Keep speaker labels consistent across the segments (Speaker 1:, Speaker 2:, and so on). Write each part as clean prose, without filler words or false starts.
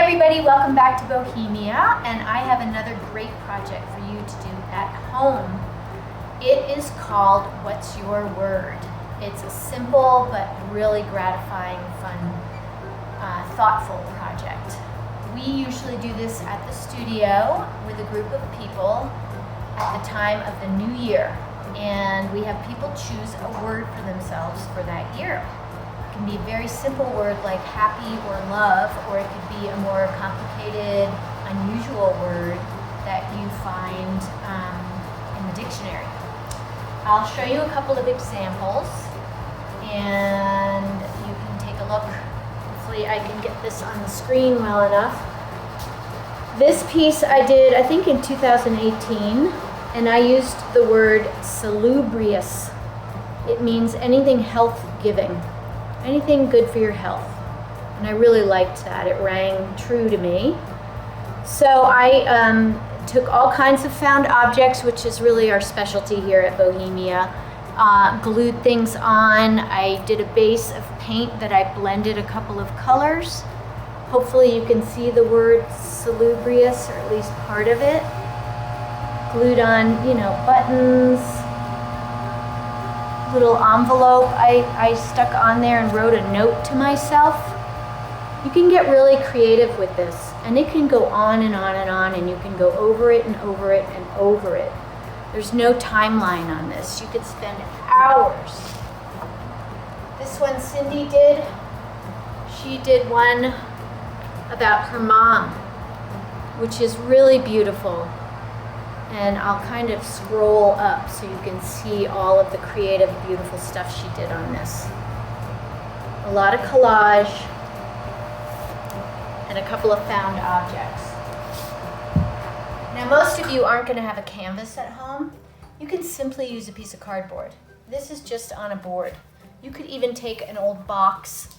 Speaker 1: everybody, welcome back to Bohemia, and I have another great project for you to do at home. It is called What's Your Word? It's a simple but really gratifying, fun, thoughtful project. We usually do this at the studio with a group of people at the time of the new year, and we have people choose a word for themselves for that year. It can be a very simple word like happy or love, or it could be a more complicated, unusual word that you find in the dictionary. I'll show you a couple of examples and you can take a look. Hopefully I can get this on the screen well enough. This piece I did, I think, in 2018, and I used the word salubrious. It means anything health-giving. Anything good for your health. And I really liked that. It rang true to me. So I took all kinds of found objects, which is really our specialty here at Bohemia, glued things on. I did a base of paint that I blended a couple of colors. Hopefully you can see the word salubrious, or at least part of it. Glued on, buttons. Little envelope I stuck on there and wrote a note to myself. You can get really creative with this, and it can go on and on and on, and you can go over it and over it and over it. There's no timeline on this. You could spend hours. This one Cindy did. She did one about her mom, which is really beautiful. And I'll kind of scroll up so you can see all of the creative, beautiful stuff she did on this. A lot of collage and a couple of found objects. Now, most of you aren't going to have a canvas at home. You can simply use a piece of cardboard. This is just on a board. You could even take an old box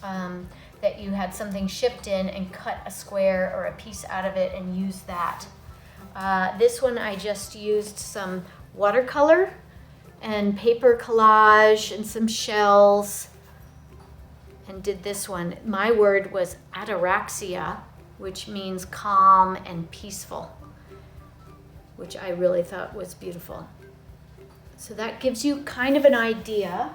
Speaker 1: that you had something shipped in and cut a square or a piece out of it and use that. This one I just used some watercolor and paper collage and some shells and did this one. My word was ataraxia, which means calm and peaceful, which I really thought was beautiful. So that gives you kind of an idea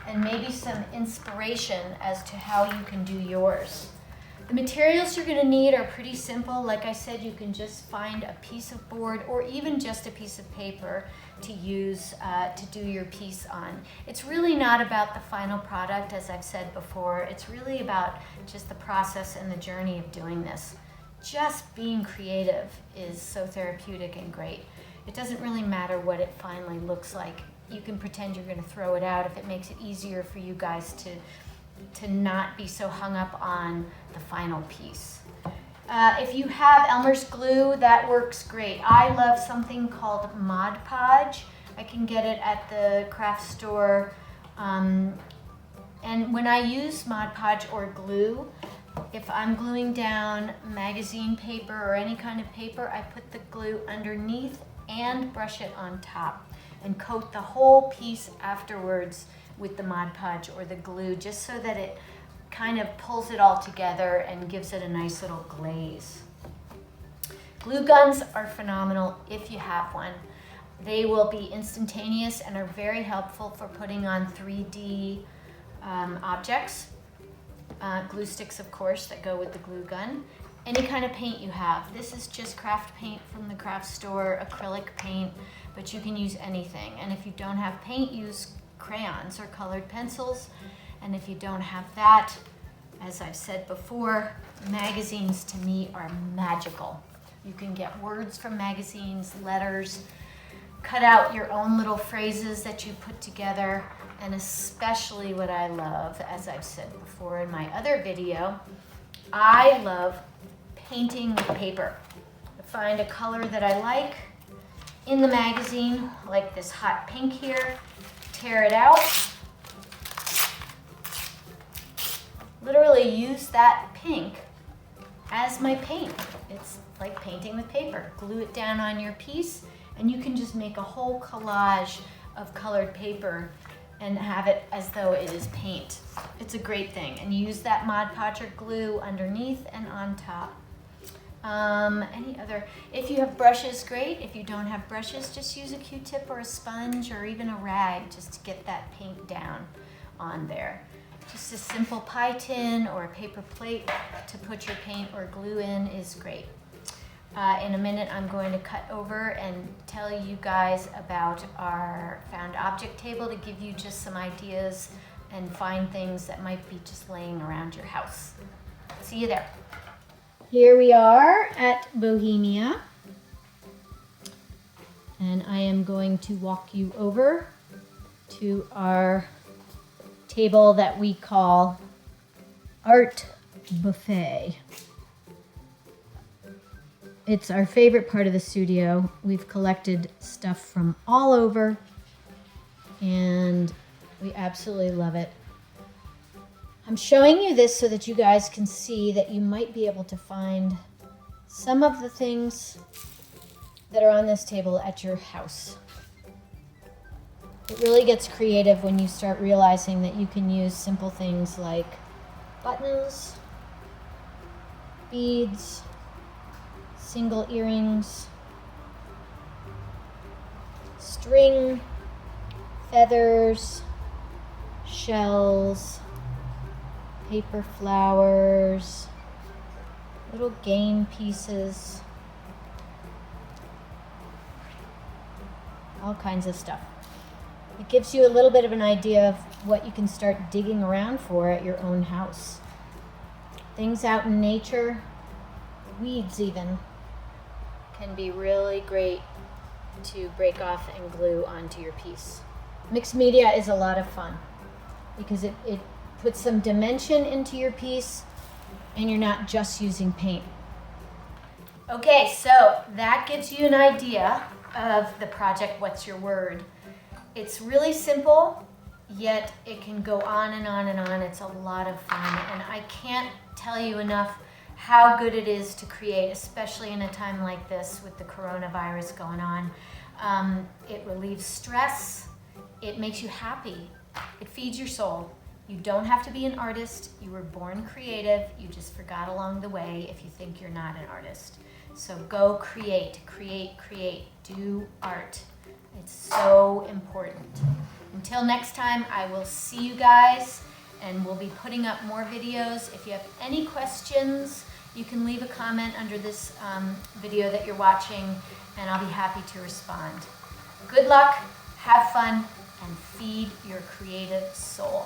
Speaker 1: and maybe some inspiration as to how you can do yours. The materials you're going to need are pretty simple. Like I said, you can just find a piece of board or even just a piece of paper to use to do your piece on. It's really not about the final product, as I've said before. It's really about just the process and the journey of doing this. Just being creative is so therapeutic and great. It doesn't really matter what it finally looks like. You can pretend you're going to throw it out if it makes it easier for you guys to not be so hung up on the final piece. If you have Elmer's glue, that works great. I love something called Mod Podge. I can get it at the craft store. And when I use Mod Podge or glue, if I'm gluing down magazine paper or any kind of paper, I put the glue underneath and brush it on top and coat the whole piece afterwards with the Mod Podge or the glue, just so that it kind of pulls it all together and gives it a nice little glaze. Glue guns are phenomenal if you have one. They will be instantaneous and are very helpful for putting on 3D objects. Glue sticks, of course, that go with the glue gun. Any kind of paint you have. This is just craft paint from the craft store, acrylic paint, but you can use anything. And if you don't have paint, use crayons or colored pencils. And if you don't have that, as I've said before, magazines to me are magical. You can get words from magazines, letters, cut out your own little phrases that you put together, and especially what I love, as I've said before in my other video, I love painting with paper. I find a color that I like in the magazine, like this hot pink here, tear it out, literally use that pink as my paint. It's like painting with paper. Glue it down on your piece and you can just make a whole collage of colored paper and have it as though it is paint. It's a great thing. And use that Mod Podge or glue underneath and on top. Any other, if you have brushes, great. If you don't have brushes, just use a Q-tip or a sponge or even a rag just to get that paint down on there. Just a simple pie tin or a paper plate to put your paint or glue in is great. In a minute, I'm going to cut over and tell you guys about our found object table to give you just some ideas and find things that might be just laying around your house. See you there. Here we are at Bohemia, and I am going to walk you over to our table that we call Art Buffet. It's our favorite part of the studio. We've collected stuff from all over, and we absolutely love it. I'm showing you this so that you guys can see that you might be able to find some of the things that are on this table at your house. It really gets creative when you start realizing that you can use simple things like buttons, beads, single earrings, string, feathers, shells, paper flowers, little game pieces, all kinds of stuff. It gives you a little bit of an idea of what you can start digging around for at your own house. Things out in nature, weeds even, can be really great to break off and glue onto your piece. Mixed media is a lot of fun because it puts some dimension into your piece and you're not just using paint. Okay, so that gives you an idea of the project, What's Your Word? It's really simple, yet it can go on and on and on. It's a lot of fun, and I can't tell you enough how good it is to create, especially in a time like this with the coronavirus going on. It relieves stress. It makes you happy. It feeds your soul. You don't have to be an artist. You were born creative. You just forgot along the way if you think you're not an artist. So go create, create, create. Do art. It's so important. Until next time, I will see you guys, and we'll be putting up more videos. If you have any questions, you can leave a comment under this video that you're watching, and I'll be happy to respond. Good luck, have fun, and feed your creative soul.